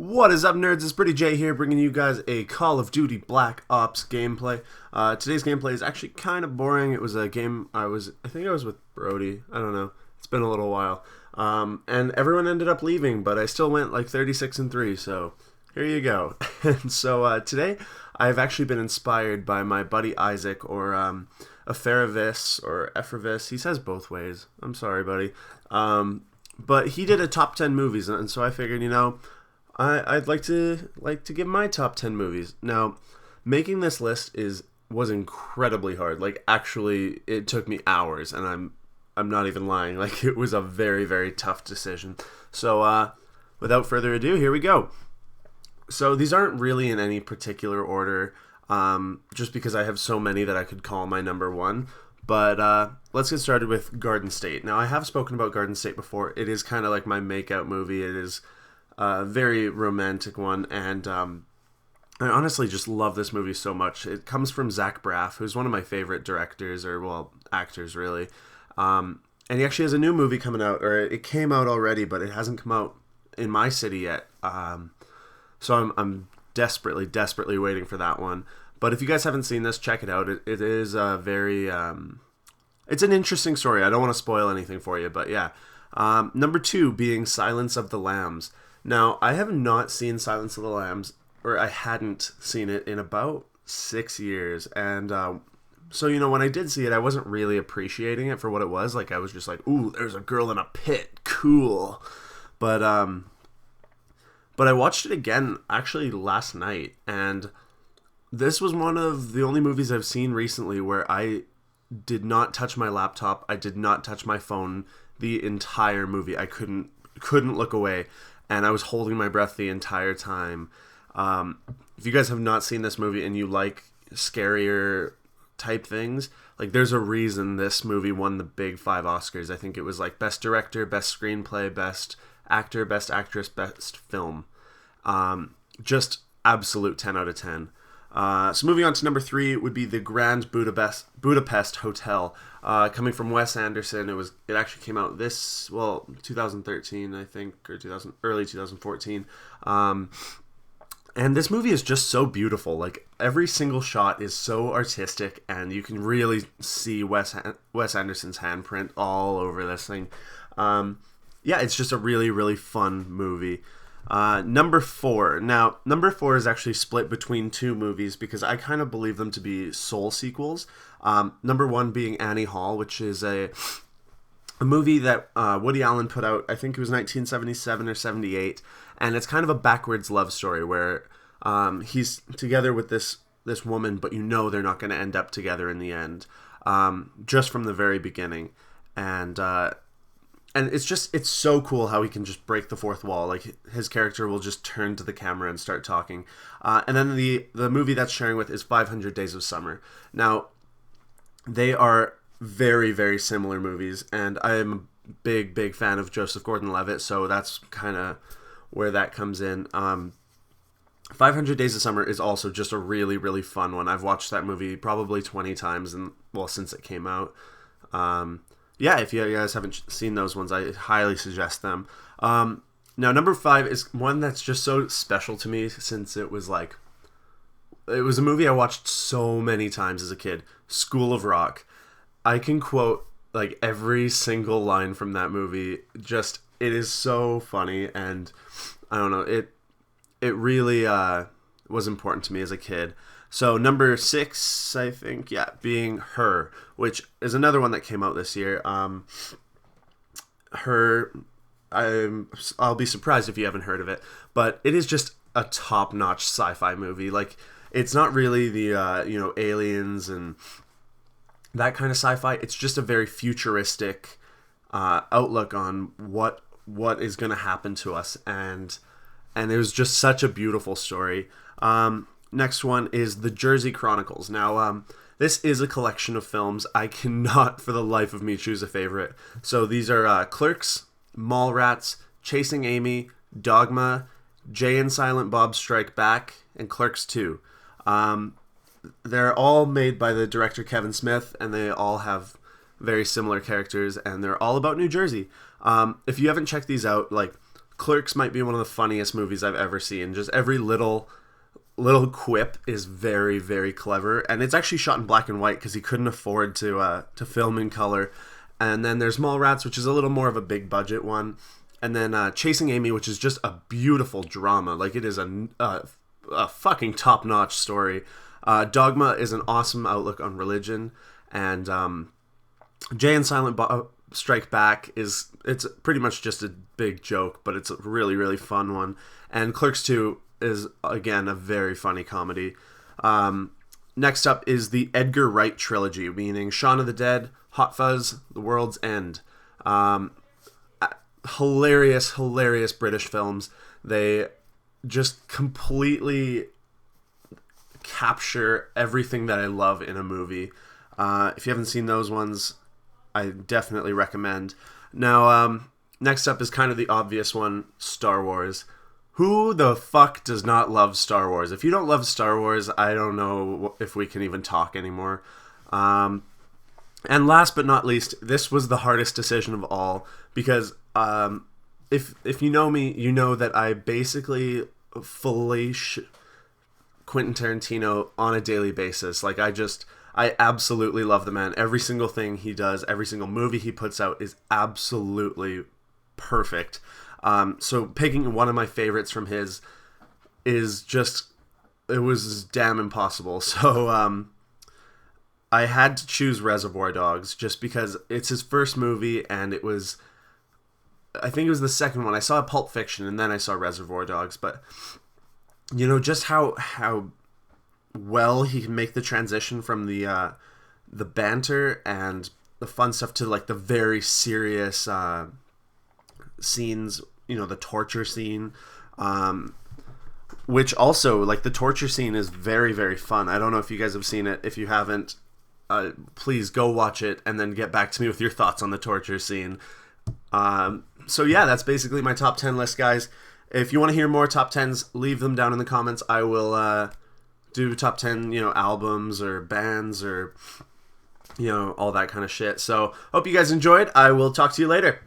What is up, nerds? It's Pretty J here, bringing you guys a Call of Duty Black Ops gameplay. Today's gameplay is actually kind of boring. It was a game I think I was with Brody. I don't know. It's been a little while. And everyone ended up leaving, but I still went like 36-3, so here you go. And so today, I've actually been inspired by my buddy Isaac, or Aferavis, or Efravis. He says both ways. I'm sorry, buddy. But he did a top 10 movies, and so I figured, I'd like to give my top 10 movies. Now, making this list was incredibly hard. Like, actually, it took me hours, and I'm not even lying. Like, it was a very, very tough decision. So, without further ado, here we go. So these aren't really in any particular order, just because I have so many that I could call my number one. But let's get started with Garden State. Now, I have spoken about Garden State before. It is kind of like my makeout movie. It is a very romantic one, and I honestly just love this movie so much. It comes from Zach Braff, who's one of my favorite directors, or, well, actors, really. And he actually has a new movie coming out, or it came out already, but it hasn't come out in my city yet. So I'm desperately, desperately waiting for that one. But if you guys haven't seen this, check it out. It is a very... it's an interesting story. I don't want to spoil anything for you, but yeah. Number 2 being Silence of the Lambs. Now, I have not seen Silence of the Lambs, or I hadn't seen it in about 6 years. And so, when I did see it, I wasn't really appreciating it for what it was. Like, I was just like, ooh, there's a girl in a pit. Cool. But I watched it again, actually, last night. And this was one of the only movies I've seen recently where I did not touch my laptop. I did not touch my phone the entire movie. I couldn't look away. And I was holding my breath the entire time. If you guys have not seen this movie and you like scarier type things, like, there's a reason this movie won the big 5 Oscars. I think it was like Best Director, Best Screenplay, Best Actor, Best Actress, Best Film. Just absolute 10 out of 10. So moving on to number 3 would be the Grand Budapest Hotel, coming from Wes Anderson. It actually came out 2013, I think, or early 2014. And this movie is just so beautiful. Like, every single shot is so artistic, and you can really see Wes Anderson's handprint all over this thing. Yeah, it's just a really, really fun movie. Number 4. Now, number 4 is actually split between 2 movies because I kind of believe them to be soul sequels. Number 1 being Annie Hall, which is a movie that Woody Allen put out, I think it was 1977 or 78, and it's kind of a backwards love story where he's together with this woman, but they're not going to end up together in the end, just from the very beginning. And it's so cool how he can just break the fourth wall. Like, his character will just turn to the camera and start talking. And then the movie that's sharing with is 500 Days of Summer. Now, they are very, very similar movies, and I am a big, big fan of Joseph Gordon-Levitt, so that's kind of where that comes in. 500 Days of Summer is also just a really, really fun one. I've watched that movie probably 20 times, since it came out. Yeah, if you guys haven't seen those ones, I highly suggest them. Now, number 5 is one that's just so special to me since it was a movie I watched so many times as a kid. School of Rock. I can quote, like, every single line from that movie. It is so funny, and I don't know, it really was important to me as a kid. So number 6, I think, being Her, which is another one that came out this year. Her, I'll be surprised if you haven't heard of it, but it is just a top-notch sci-fi movie. Like, it's not really the aliens and that kind of sci-fi. It's just a very futuristic outlook on what is going to happen to us, and it was just such a beautiful story. Next one is the Jersey Chronicles. Now, this is a collection of films. I cannot for the life of me choose a favorite. So these are Clerks, Mallrats, Chasing Amy, Dogma, Jay and Silent Bob Strike Back, and Clerks 2. They're all made by the director Kevin Smith, and they all have very similar characters, and they're all about New Jersey. If you haven't checked these out, like, Clerks might be one of the funniest movies I've ever seen. Just every little quip is very, very clever, and it's actually shot in black and white because he couldn't afford to film in color. And then there's Mallrats, which is a little more of a big budget one, and then Chasing Amy, which is just a beautiful drama. Like, it is a fucking top-notch story. Dogma is an awesome outlook on religion, and Jay and Silent Strike Back it's pretty much just a big joke, but it's a really, really fun one. And Clerks 2 is, again, a very funny comedy. Next up is the Edgar Wright trilogy, meaning Shaun of the Dead, Hot Fuzz, The World's End. Hilarious British films. They just completely capture everything that I love in a movie. If you haven't seen those ones, I definitely recommend. Now, next up is kind of the obvious one, Star Wars. Who the fuck does not love Star Wars? If you don't love Star Wars, I don't know if we can even talk anymore. And last but not least, this was the hardest decision of all, because if you know me, you know that I basically fully Quentin Tarantino on a daily basis. Like, I absolutely love the man. Every single thing he does, every single movie he puts out is absolutely perfect. So picking one of my favorites from his is just, it was damn impossible. So I had to choose Reservoir Dogs just because it's his first movie, and it was, I think it was the second one. I saw Pulp Fiction and then I saw Reservoir Dogs, but you know, just how well he can make the transition from the banter and the fun stuff to like the very serious scenes, you know, the torture scene, which also, like, the torture scene is very, very fun. I don't know if you guys have seen it. If you haven't, please go watch it and then get back to me with your thoughts on the torture scene. So yeah, that's basically my top 10 list, guys. If you want to hear more top 10s, leave them down in the comments. I will do top 10, you know, albums or bands or, you know, all that kind of shit. So hope you guys enjoyed. I will talk to you later.